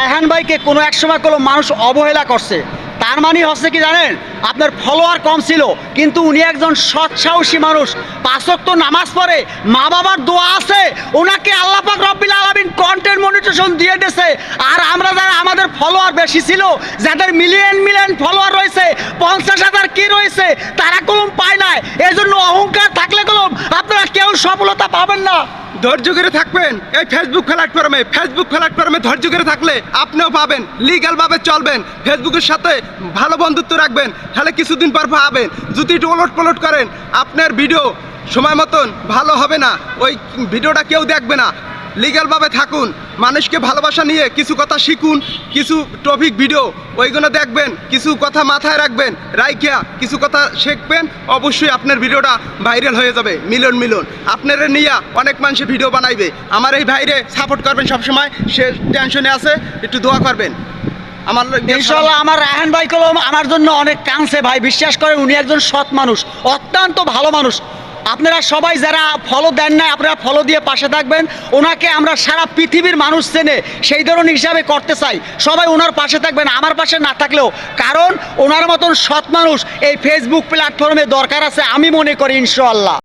রায়হান ভাইকে কোনো এক সময় কোনো মানুষ অবহেলা করছে, তার মানে হচ্ছে কি জানেন, আপনার ফলোয়ার কম ছিল কিন্তু উনি একজন সৎ সাহসী মানুষ, 5 ওয়াক্ত নামাজ পড়ে, মা বাবার দোয়া আছে, ওনাকে আল্লাহ পাক রব্বিল আলামিন কন্টেন্ট মনিটাইজেশন দিয়ে দিয়েছে। আর আমরা যারা আমাদের ফলোয়ার বেশি ছিল, যাদের মিলিয়ন মিলিয়ন ফলোয়ার রয়েছে, 50,000 কি রয়েছে, তারা কলম পায় না। এই জন্য অহংকার থাকলে কলম আপনারা কেউ সফলতা পাবেন না। ধৈর্য ধরে থাকবেন এই ফেসবুক প্ল্যাটফর্মে ধৈর্য ধরে থাকলে আপনিও পাবেন, লিগ্যাল ভাবে চলবেন, ফেসবুকের সাথে ভালো বন্ধুত্ব রাখবেন, তাহলে কিছুদিন পর পাবেন। যদি একটু ওলট পালট করেন আপনার ভিডিও সময় মতন ভালো হবে না, ওই ভিডিওটা কেউ দেখবে না। লিগ্যালভাবে থাকুন, মানুষকে ভালোবাসা নিয়ে কিছু কথা শিখুন, কিছু টপিক ভিডিও ওইগুলো দেখবেন, কিছু কথা মাথায় রাখবেন, রাইখিয়া কিছু কথা শিখবেন, অবশ্যই আপনার ভিডিওটা ভাইরাল হয়ে যাবে। মিলন আপনারা নিয়ে অনেক মানুষের ভিডিও বানাইবে। আমার এই ভাইরে সাপোর্ট করবেন সবসময়, সে টেনশনে আছে, একটু দোয়া করবেন। আমার ইনশাআল্লাহ আমার রায়হান ভাই কলম আমার জন্য অনেক কাঁদছে ভাই, বিশ্বাস করেন উনি একজন সৎ মানুষ, অত্যন্ত ভালো মানুষ। আপনারা সবাই যারা ফলো দেন না, আপনারা ফলো দিয়ে পাশে থাকবেন। ওনাকে আমরা সারা পৃথিবীর মানুষ চেনে, সেই ধরনের হিসাবে করতে চাই। সবাই ওনার পাশে থাকবেন, আমার পাশে না থাকলেও, কারণ ওনার মতন সৎ মানুষ এই ফেসবুক প্ল্যাটফর্মে দরকার আছে আমি মনে করি ইনশাআল্লাহ।